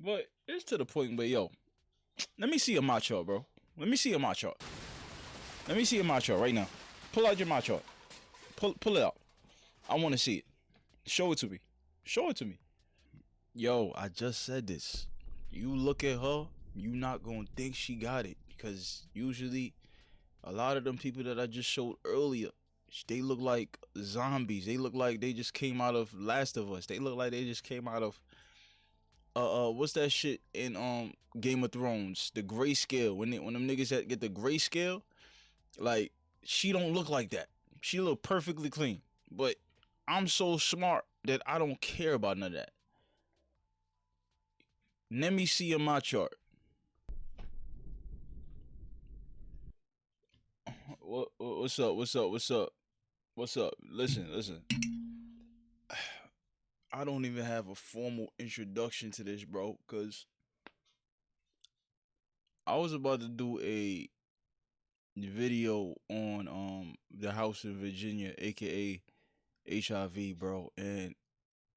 But it's to the point where, yo, let me see your MyChart, bro. Let me see your MyChart. Let me see your MyChart right now. Pull out your MyChart. Pull it out. I want to see it. Show it to me. Show it to me. Yo, I just said this. You look at her, you not gonna think she got it, because usually a lot of them people that I just showed earlier, they look like zombies. They look like they just came out of Last of Us. They look like they just came out of what's that shit in Game of Thrones? The grayscale. When them niggas that get the grayscale, like, she don't look like that. She look perfectly clean. But I'm so smart that I don't care about none of that. Let me see your MyChart. What's up? What's up? What's up? What's up? Listen. I don't even have a formal introduction to this, bro, because I was about to do a video on the house in Virginia, aka HIV, bro. And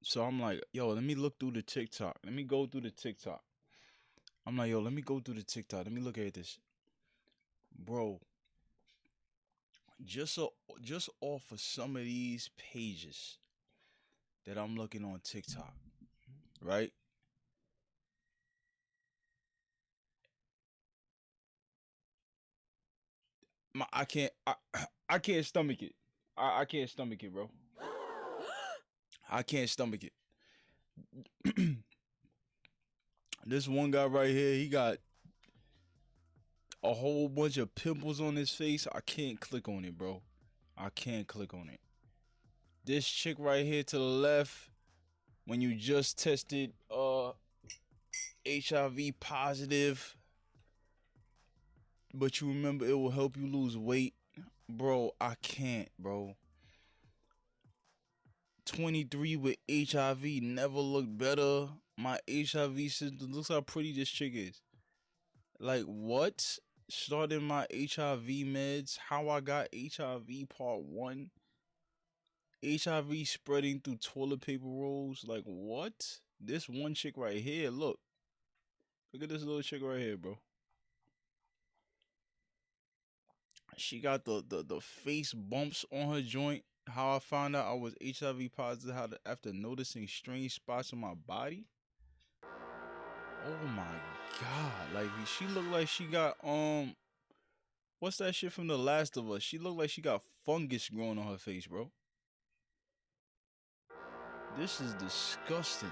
so I'm like, yo, let me look through the TikTok. Let me go through the TikTok. I'm like, yo, let me go through the TikTok. Let me look at this. Bro, just off of some of these pages that I'm looking on TikTok, right? I can't stomach it. I can't stomach it, bro. I can't stomach it. This one guy right here, he got a whole bunch of pimples on his face. I can't click on it, bro. I can't click on it. This chick right here to the left, when you just tested HIV positive, but you remember it will help you lose weight. Bro, I can't, bro. 23 with HIV never looked better. My HIV symptoms. Looks how pretty this chick is. Like, what? Starting my HIV meds. How I got HIV part 1. HIV spreading through toilet paper rolls. Like, what? This one chick right here, look. Look at this little chick right here, bro. She got the face bumps on her joint. How I found out I was HIV positive after noticing strange spots on my body. Oh my god. Like, she looked like she got what's that shit from The Last of Us? She looked like she got fungus growing on her face, bro. This is disgusting.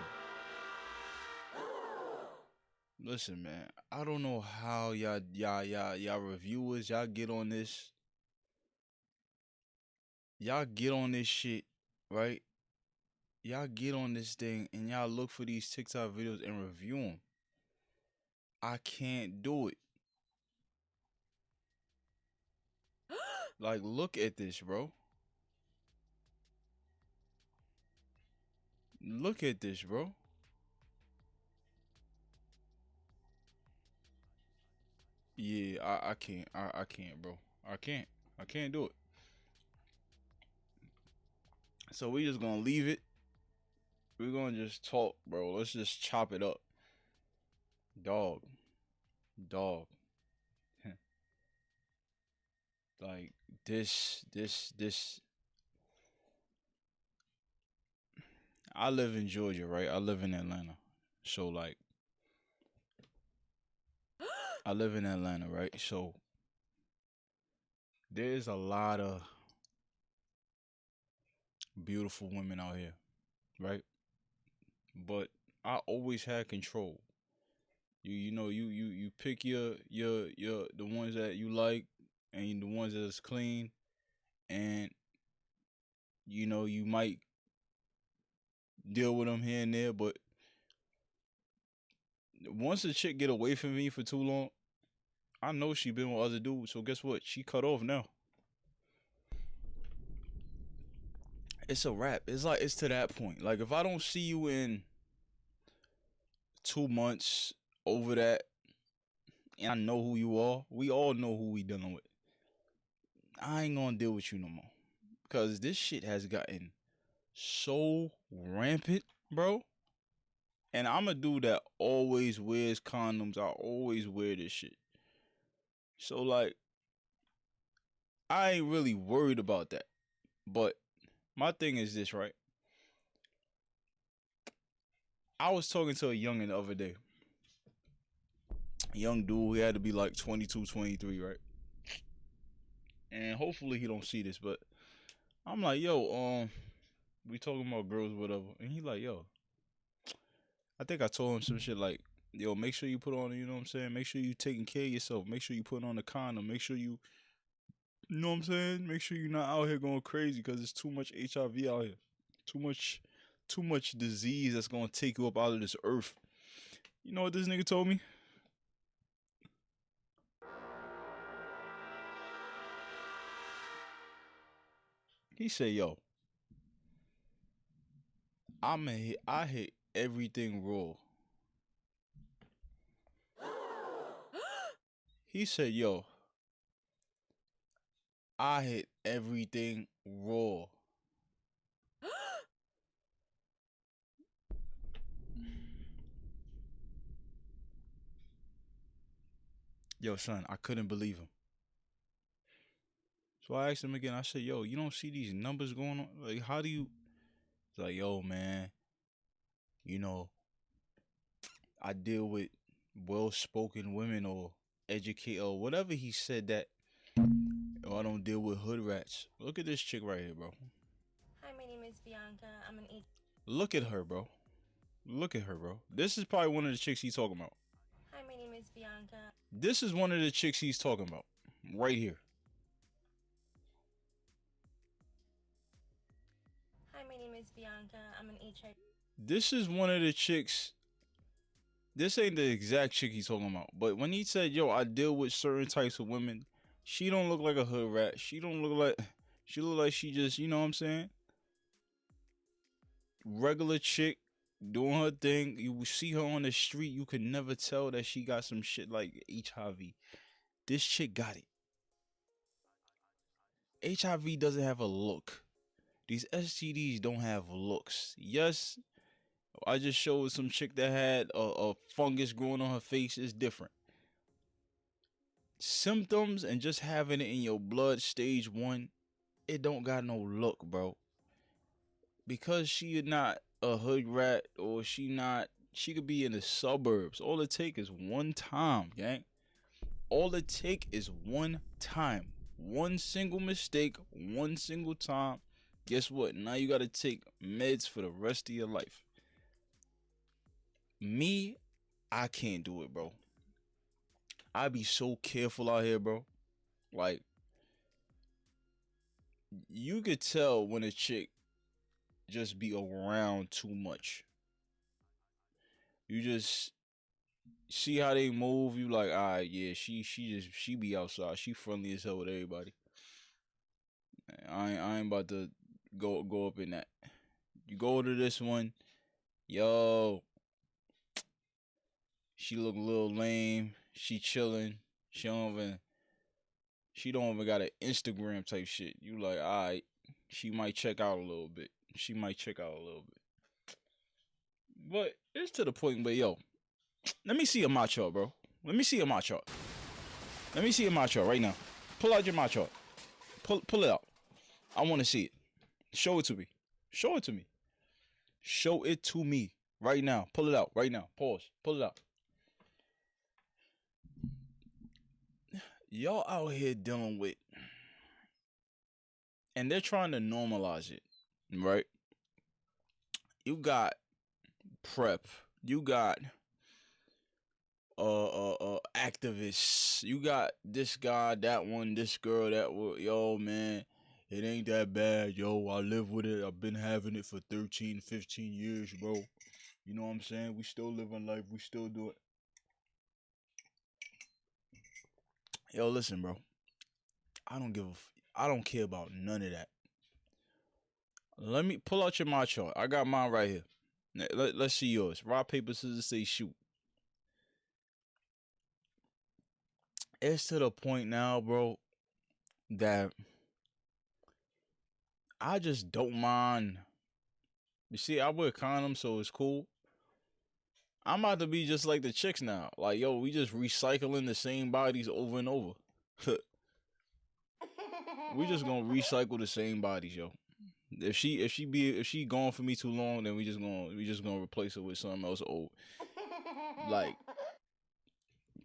Listen, man, I don't know how y'all reviewers, y'all get on this. Y'all get on this shit, right? Y'all get on this thing and y'all look for these TikTok videos and review them. I can't do it. Like, look at this, bro. Look at this, bro. Yeah, I can't. I can't, bro. I can't. I can't do it. So we just gonna leave it. We're gonna just talk, bro. Let's just chop it up. Dog. Dog. Like, this. I live in Georgia, right? I live in Atlanta. So, like, I live in Atlanta, right? So there's a lot of beautiful women out here, right? But I always had control. You pick your the ones that you like and the ones that's clean, and you might deal with them here and there, but once a chick get away from me for too long, I know she been with other dudes. So guess what? She cut off now. It's a wrap. It's like, it's to that point. Like, if I don't see you in 2 months over that, and I know who you are, we all know who we dealing with. I ain't gonna deal with you no more. Because this shit has gotten so rampant, bro. And I'm a dude that always wears condoms. I always wear this shit. So like, I ain't really worried about that. But my thing is this, right? I was talking to a youngin' the other day. A young dude, he had to be like 22, 23, right? And hopefully he don't see this, but I'm like, yo, we talking about girls, whatever. And he like, yo, I think I told him some shit like, yo, make sure you put on, you know what I'm saying? Make sure you taking care of yourself. Make sure you put on the condom. Make sure you know what I'm saying? Make sure you're not out here going crazy because there's too much HIV out here. Too much disease that's gonna take you up out of this earth. You know what this nigga told me? He said, yo, I hit everything raw. He said, yo, I hit everything raw. Yo, son, I couldn't believe him. So I asked him again. I said, yo, you don't see these numbers going on? Like, how do you? He's like, yo, man, you know, I deal with well-spoken women or educate or whatever he said that. Oh, I don't deal with hood rats. Look at this chick right here, bro. Hi, my name is Bianca. I'm an agent. Look at her, bro. Look at her, bro. This is probably one of the chicks he's talking about. Hi, my name is Bianca. This is one of the chicks he's talking about. Right here. Hi, my name is Bianca. I'm an HIV. This is one of the chicks. This ain't the exact chick he's talking about. But when he said, yo, I deal with certain types of women, she don't look like a hood rat. She look like she just, you know what I'm saying? Regular chick doing her thing. You see her on the street, you could never tell that she got some shit like HIV. This chick got it. HIV doesn't have a look. These STDs don't have looks. Yes, I just showed some chick that had a fungus growing on her face. Is different. Symptoms and just having it in your blood, stage 1, it don't got no look, bro. Because she is not a hood rat or she could be in the suburbs. All it take is one time, gang. All it take is one time. One single mistake, one single time. Guess what? Now you gotta take meds for the rest of your life. Me, I can't do it, bro. I be so careful out here, bro. Like, you could tell when a chick just be around too much. You just see how they move. You like, all right, yeah, she be outside. She friendly as hell with everybody. I ain't about to go up in that. You go to this one, yo, she look a little lame. She chilling. She don't even got an Instagram type shit. You like, all right, she might check out a little bit. But it's to the point where, yo, let me see your MyChart, bro. Let me see your MyChart. Let me see your MyChart right now. Pull out your MyChart. Pull it out. I want to see it. Show it to me. Show it to me. Show it to me right now. Pull it out right now. Pause. Pull it out. Y'all out here dealing with, and they're trying to normalize it, right? You got PrEP. You got activists. You got this guy, that one, this girl, that one. Yo, man, it ain't that bad, yo. I live with it. I've been having it for 13, 15 years, bro. You know what I'm saying? We still living life. We still do it. Yo, listen, bro. I don't care about none of that. Let me pull out your MyChart. I got mine right here. Let's see yours. Rock, paper, scissors, say shoot. It's to the point now, bro, that I just don't mind. You see, I wear condoms, so it's cool. I'm about to be just like the chicks now. Like, yo, we just recycling the same bodies over and over. We just gonna recycle the same bodies, yo. If she gone for me too long, then we just gonna replace her with something else old. Like,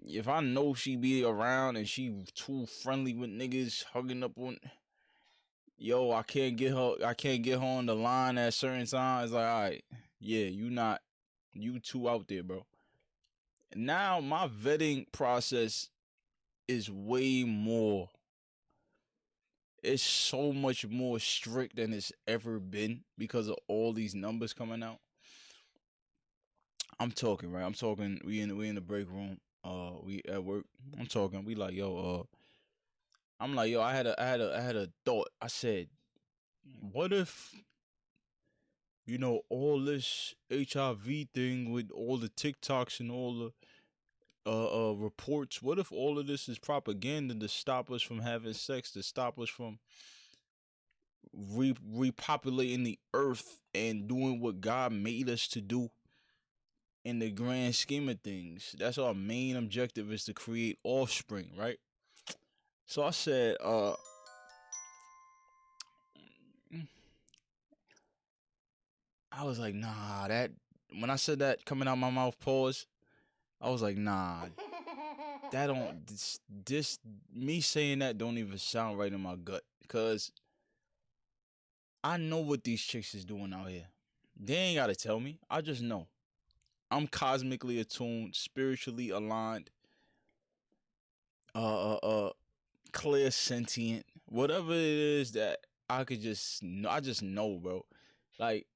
if I know she be around and she too friendly with niggas hugging up on, yo, I can't get her on the line at certain times. Like, all right, yeah, you too out there, bro. Now my vetting process is way more. It's so much more strict than it's ever been because of all these numbers coming out. I'm talking, right? I'm talking. We in the break room. We at work. I'm talking. We like, yo. I'm like, yo. I had a thought. I said, what if, all this HIV thing with all the TikToks and all the reports. What if all of this is propaganda to stop us from having sex, to stop us from repopulating the earth and doing what God made us to do in the grand scheme of things? That's our main objective, is to create offspring, right? So I said, I was like, nah, that, when I said that coming out my mouth, pause, I was like, nah, that don't, this me saying that don't even sound right in my gut, because I know what these chicks is doing out here. They ain't gotta tell me. I just know. I'm cosmically attuned, spiritually aligned, clear sentient, whatever it is that I could just know. I just know, bro. Like,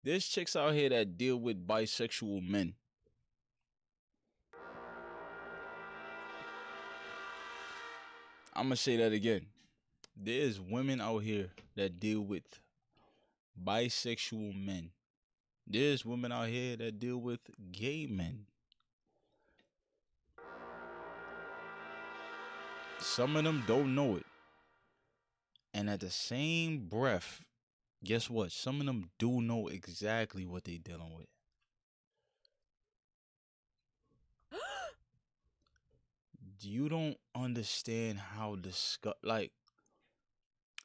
there's chicks out here that deal with bisexual men. I'm gonna say that again. There's women out here that deal with bisexual men. There's women out here that deal with gay men. Some of them don't know it. And at the same breath, guess what? Some of them do know exactly what they dealing with. You don't understand how like,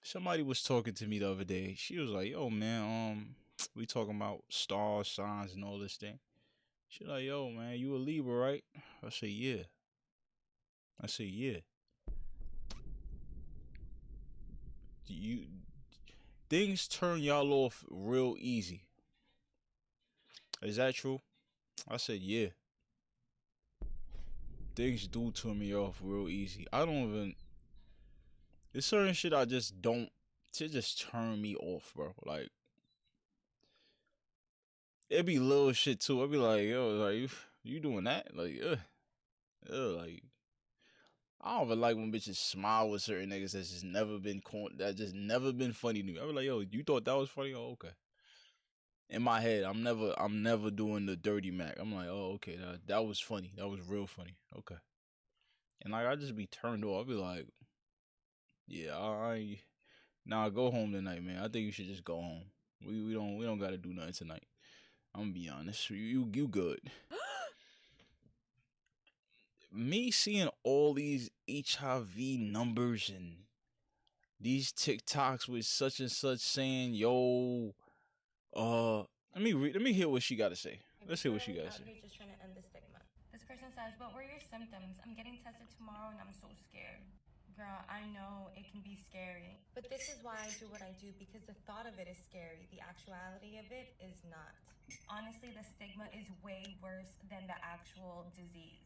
somebody was talking to me the other day. She was like, yo, man, we talking about star signs and all this thing. She like, yo, man, you a Libra, right? I say, yeah. Yeah. You Things turn y'all off real easy. Is that true? I said, yeah. Things do turn me off real easy. I don't even. There's certain shit I just don't. To just turn me off, bro. Like, it be little shit too. I be like, yo, like, you doing that? Like, like, I don't even like when bitches smile with certain niggas that's just never been that just never been funny to me. I be like, yo, you thought that was funny? Oh, okay. In my head, I'm never doing the dirty Mac. I'm like, oh, okay, that was funny. That was real funny. Okay. And like, I just be turned off. I be like, yeah, nah, go home tonight, man. I think you should just go home. We don't gotta do nothing tonight. I'm gonna be honest. You good. Me seeing all these HIV numbers and these TikToks with such and such saying, yo, let me hear what she gotta say. Let's hear what she gotta say. You're just trying to end the stigma. This person says, what were your symptoms? I'm getting tested tomorrow and I'm so scared. Girl, I know it can be scary. But this is why I do what I do, because the thought of it is scary. The actuality of it is not. Honestly, the stigma is way worse than the actual disease.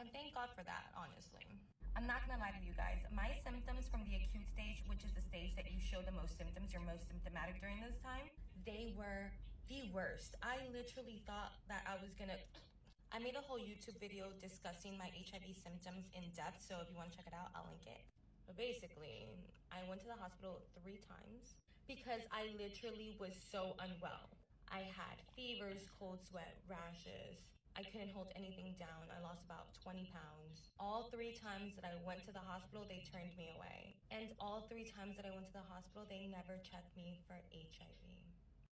And thank God for that, honestly. I'm not gonna lie to you guys. My symptoms from the acute stage, which is the stage that you show the most symptoms, you're most symptomatic during this time, they were the worst. I literally thought that I made a whole YouTube video discussing my HIV symptoms in depth, so if you want to check it out, I'll link it. But basically, I went to the hospital 3 times because I literally was so unwell. I had fevers, cold sweat, rashes. I couldn't hold anything down. I lost about 20 pounds. All 3 times that I went to the hospital, they turned me away. And all 3 times that I went to the hospital, they never checked me for HIV.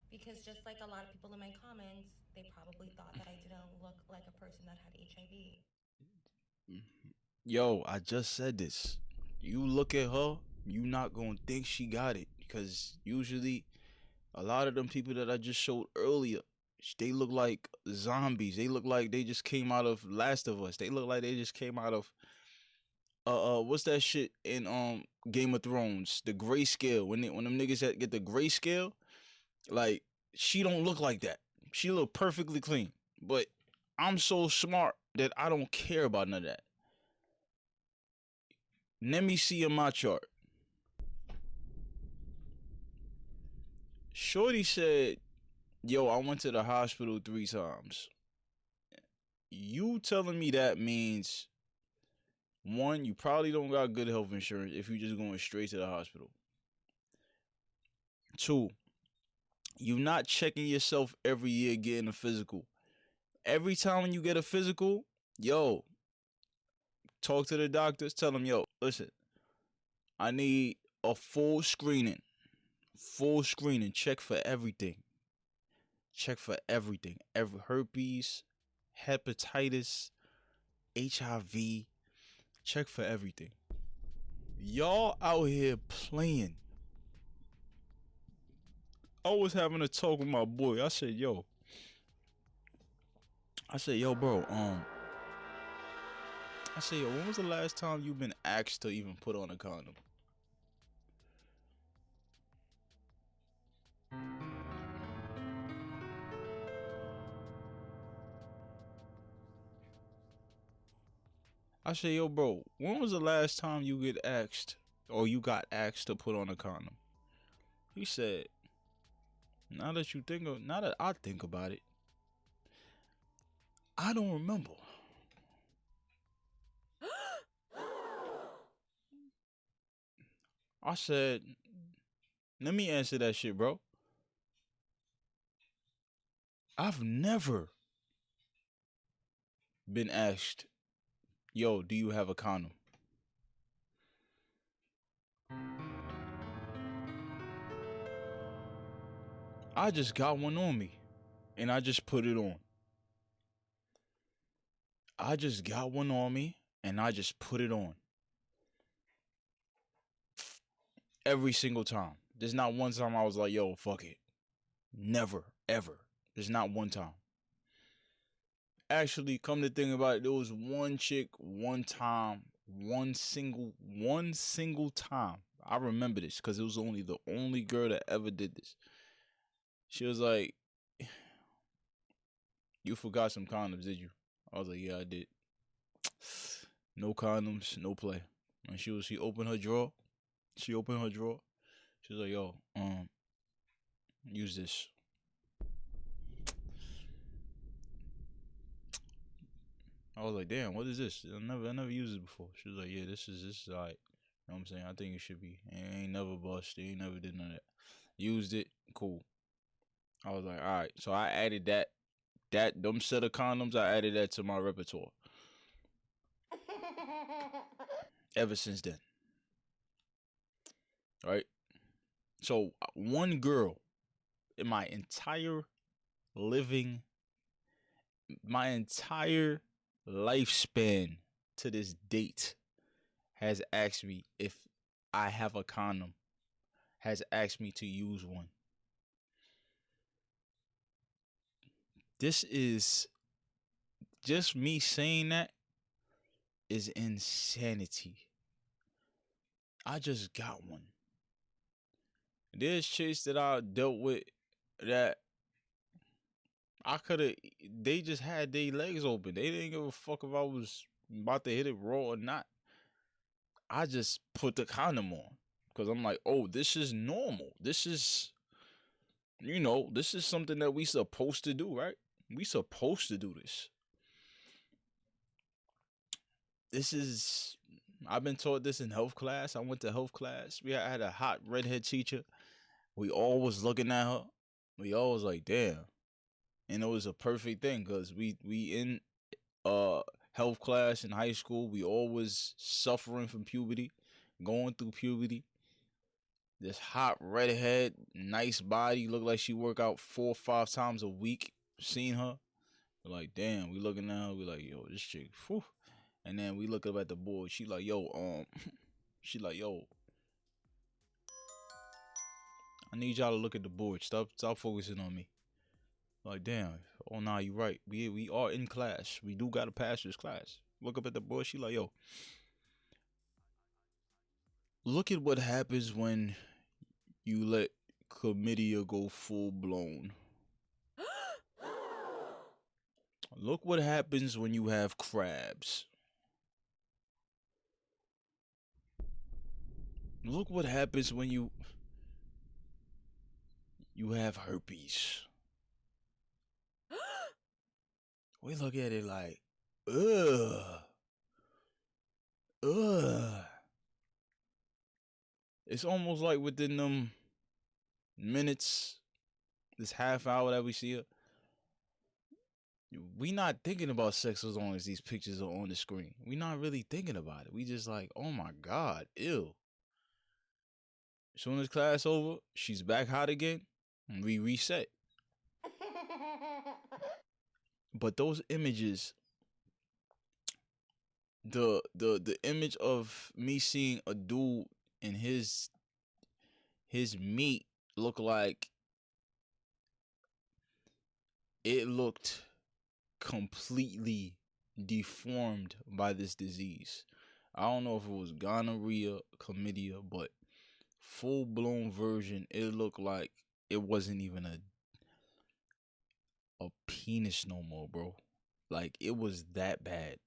Because just like a lot of people in my comments, they probably thought that I didn't look like a person that had HIV. Yo, I just said this. You look at her, you not gonna think she got it, because usually a lot of them people that I just showed earlier, they look like zombies. They look like they just came out of Last of Us. They look like they just came out of what's that shit in Game of Thrones? The grayscale. When them niggas get the grayscale, like, she don't look like that. She look perfectly clean. But I'm so smart that I don't care about none of that. Let me see your MyChart. Shorty said, yo, I went to the hospital 3 times. You telling me that means, 1, you probably don't got good health insurance if you just going straight to the hospital. 2, you not checking yourself every year getting a physical. Every time when you get a physical, yo, talk to the doctors, tell them, yo, listen, I need a full screening. Full screening. Check for everything. Check for everything. Every herpes, hepatitis, HIV. Check for everything. Y'all out here playing. I was having a talk with my boy. I said, yo, bro, I said, yo, when was the last time you been asked to even put on a condom? I said, yo, bro, when was the last time you get asked, or you got asked to put on a condom? He said, now that I think about it, I don't remember. I said, let me answer that shit, bro. I've never been asked, yo, do you have a condom? I just got one on me, and I just put it on. I just got one on me, and I just put it on. Every single time. There's not one time I was like, yo, fuck it. Never, ever. There's not one time. Actually, come to think about it, there was one chick, one time, one single time. I remember this because it was the only girl that ever did this. She was like, you forgot some condoms, did you? I was like, yeah, I did. No condoms, no play. And she opened her drawer. She was like, yo, use this. I was like, damn, what is this? I never used it before. She was like, yeah, this is alright. You know what I'm saying? I think it should be. It ain't never bust. It ain't never did none of that. Used it, cool. I was like, alright. So I added them set of condoms, I added that to my repertoire. Ever since then. Right? So one girl in my entire lifespan to this date has asked me if I have a condom, has asked me to use one. This is just me saying that is insanity. I just got one. There's chicks that I dealt with that they just had their legs open. They didn't give a fuck if I was about to hit it raw or not. I just put the condom on because I'm like, oh, this is normal. This is, this is something that we supposed to do, right? We supposed to do this. I've been taught this in health class. I went to health class. We had a hot redhead teacher. We all was looking at her. We all was like, damn. And it was a perfect thing because we in health class in high school. We all was suffering from puberty, going through puberty. This hot redhead, nice body, looked like she work out 4 or 5 times a week. Seen her. We're like, damn, we looking now, we like, yo, this chick, whew. And then we look up at the board. She like, yo, she like, yo, I need y'all to look at the board. Stop focusing on me. Like, damn. Oh, nah, you right. We are in class. We do gotta pass this class. Look up at the board. She like, yo, look at what happens when you let chlamydia go full blown. Look what happens when you have crabs. Look what happens when you have herpes. We look at it like, ugh. Ugh. It's almost like within them minutes, this half hour that we see it, we not thinking about sex as long as these pictures are on the screen. We not really thinking about it. We just like, oh my God, ew. As soon as class over, she's back hot again, and we reset. But those images, the image of me seeing a dude and his meat look like it looked completely deformed by this disease. I don't know if it was gonorrhea, chlamydia, but full blown version, it looked like it wasn't even a penis no more, bro. Like, it was that bad.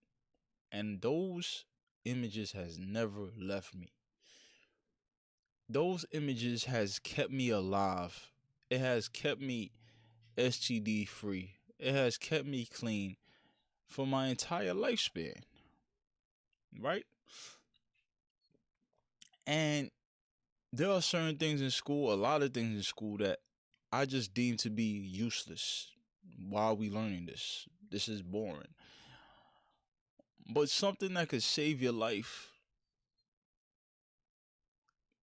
And those images has never left me. Those images has kept me alive. It has kept me STD free. It has kept me clean for my entire lifespan. Right? And there are certain things in school, a lot of things in school that I just deem to be useless. Why are we learning this? This is boring. But something that could save your life,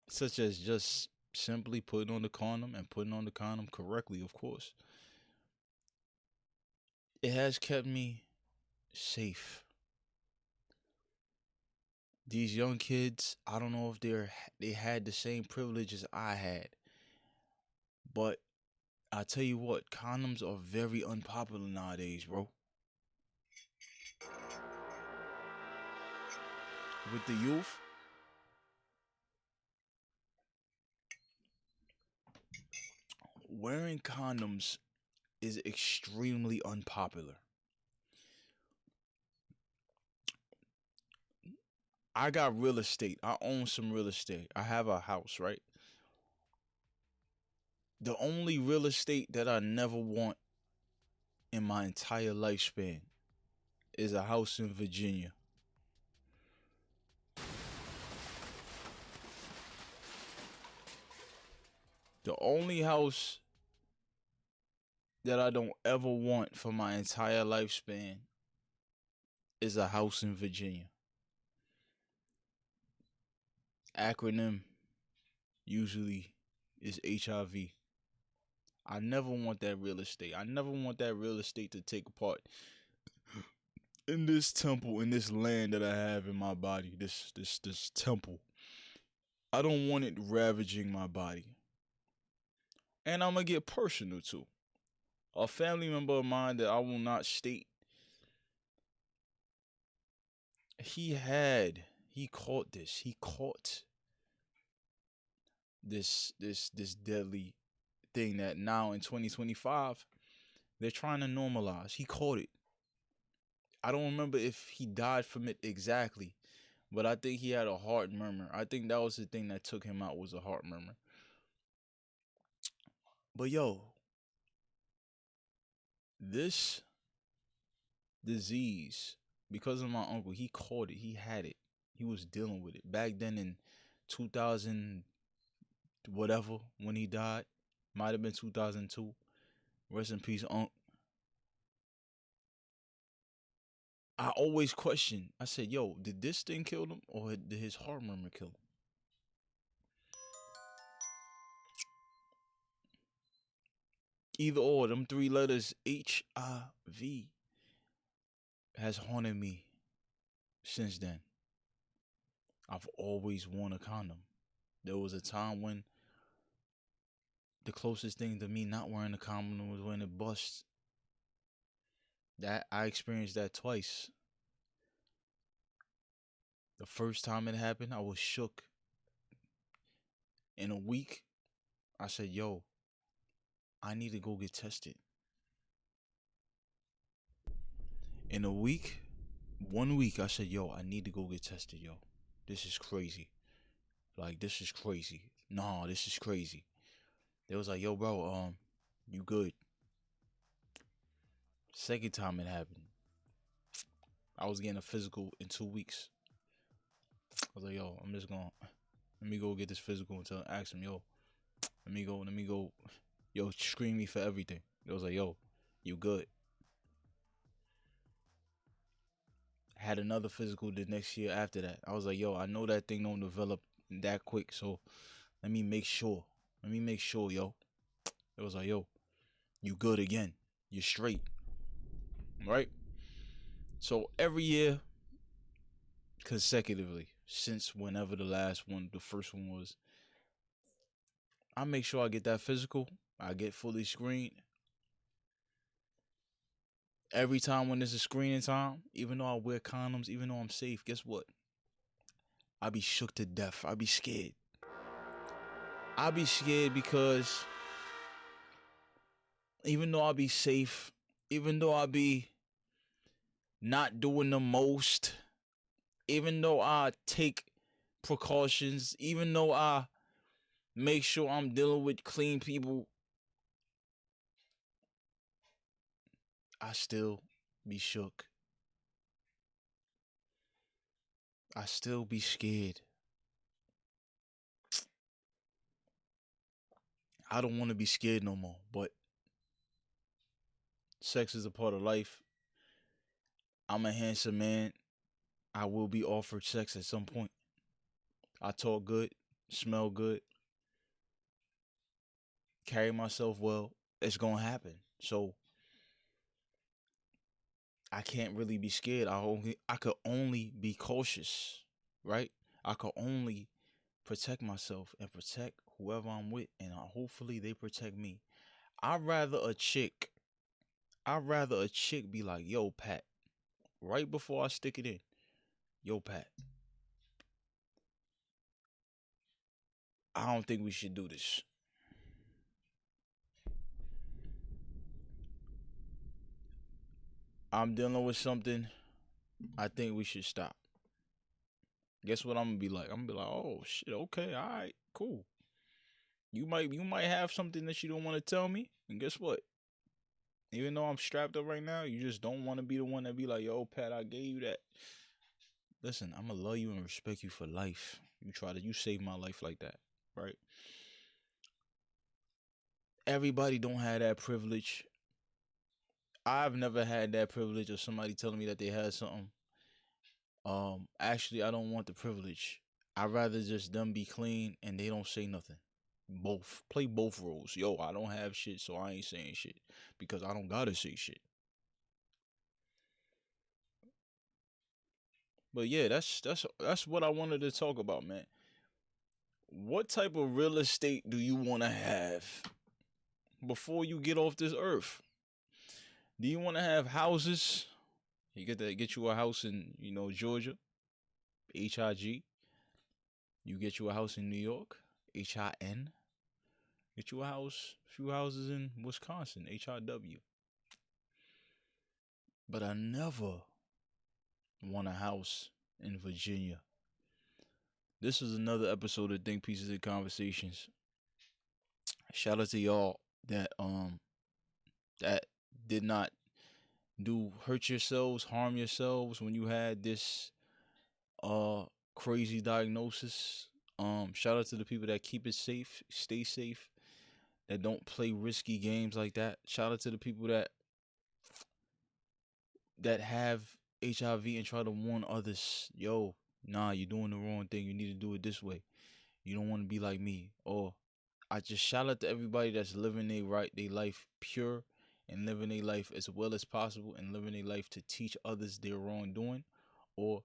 such as just simply putting on the condom and putting on the condom correctly, of course, it has kept me safe. These young kids, I don't know if they had the same privileges I had, but I tell you what, condoms are very unpopular nowadays, bro. With the youth, wearing condoms is extremely unpopular. I got real estate. I own some real estate. I have a house, right? The only real estate that I never want in my entire lifespan is a house in Virginia. The only house that I don't ever want for my entire lifespan is a house in Virginia. Acronym usually is HIV. I never want that real estate. I never want that real estate to take part in this temple, in this land that I have in my body, this temple. I don't want it ravaging my body. And I'm gonna get personal too. A family member of mine that I will not state, he caught this deadly thing that now in 2025 they're trying to normalize. He caught it. I don't remember if he died from it exactly, but I think he had a heart murmur. I think that was the thing that took him out, was a heart murmur. But yo, this disease, because of my uncle, he caught it. He had it. He was dealing with it. Back then in 2000, whatever, when he died, might have been 2002. Rest in peace, Unc. I always question. I said, yo, did this thing kill him or did his heart murmur kill him? Either or, them three letters, HIV. has haunted me since then. I've always worn a condom. There was a time when the closest thing to me not wearing a condom was when it bust. That I experienced that twice. The first time it happened, I was shook. In a week, I said, yo, I need to go get tested. In a week, 1 week, I said, yo, I need to go get tested, yo. This is crazy. Like, this is crazy. Nah, this is crazy. They was like, yo, bro, you good. Second time it happened, I was getting a physical in 2 weeks. I was like, yo, let me go get this physical until I ask him, yo, let me go. Yo, screen me for everything. They was like, yo, you good. Had another physical the next year after that. I was like, yo, I know that thing don't develop that quick, so let me make sure. Yo. It was like, yo, you good again. You're straight. Right? So every year, consecutively, since whenever the first one was, I make sure I get that physical. I get fully screened. Every time when there's a screening time, even though I wear condoms, even though I'm safe, guess what? I be shook to death. I be scared. I be scared because even though I be safe, even though I be not doing the most, even though I take precautions, even though I make sure I'm dealing with clean people, I still be shook. I still be scared. I don't want to be scared no more, but sex is a part of life. I'm a handsome man. I will be offered sex at some point. I talk good, smell good, carry myself well. It's going to happen. So I can't really be scared. I could only be cautious, right? I could only protect myself and protect whoever I'm with, and hopefully they protect me. I'd rather a chick be like, yo, Pat, right before I stick it in, yo, Pat, I don't think we should do this. I'm dealing with something. I think we should stop. Guess what I'm gonna be like? I'm gonna be like, oh shit, okay, all right, cool. You might have something that you don't want to tell me, and guess what? Even though I'm strapped up right now, you just don't want to be the one that be like, yo, Pat, I gave you that. Listen, I'm gonna love you and respect you for life. You saved my life like that, right? Everybody don't have that privilege. I've never had that privilege of somebody telling me that they had something. Actually, I don't want the privilege. I'd rather just them be clean and they don't say nothing. Play both roles. Yo, I don't have shit, so I ain't saying shit because I don't gotta say shit. But yeah, that's what I wanted to talk about, man. What type of real estate do you want to have before you get off this earth? Do you want to have houses? You get you a house in Georgia, HIG. You get you a house in New York, HIN. Get you a few houses in Wisconsin, HIW. But I never want a house in Virginia. This is another episode of Think Pieces and Conversations. Shout out to y'all that did not hurt yourselves, harm yourselves when you had this crazy diagnosis. Shout out to the people that keep it safe, stay safe, that don't play risky games like that. Shout out to the people that have HIV and try to warn others. Yo, nah, you're doing the wrong thing. You need to do it this way. You don't want to be like me. Or I just shout out to everybody that's living their life pure and living their life as well as possible and living their life to teach others their wrongdoing, or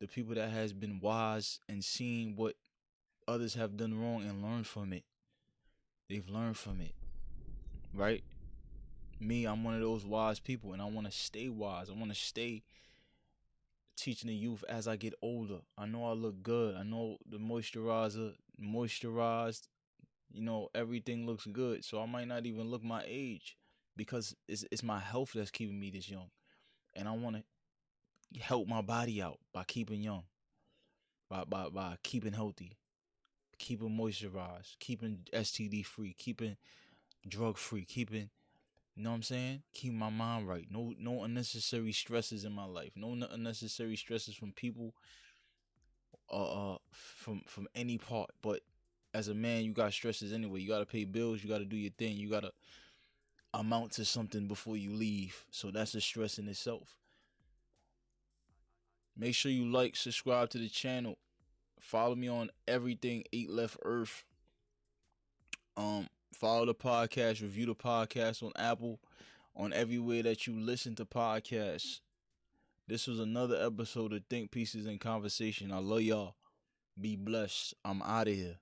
the people that has been wise and seen what others have done wrong and learned from it. They've learned from it, right? Me, I'm one of those wise people, and I want to stay wise. I want to stay teaching the youth as I get older. I know I look good. I know the moisturized, everything looks good. So I might not even look my age because it's my health that's keeping me this young. And I want to help my body out by keeping young, by keeping healthy, keeping moisturized, keeping STD free, keeping drug free, keeping, you know what I'm saying? Keep my mind right. No unnecessary stresses in my life. No unnecessary stresses from people, from any part. But as a man, you got stresses anyway. You gotta pay bills. You gotta do your thing. You gotta amount to something before you leave. So that's a stress in itself. Make sure you like, subscribe to the channel. Follow me on everything 8 Left Earth. Follow the podcast, review the podcast on Apple, on everywhere that you listen to podcasts. This was another episode of Think Pieces and Conversation. I love y'all. Be blessed. I'm out of here.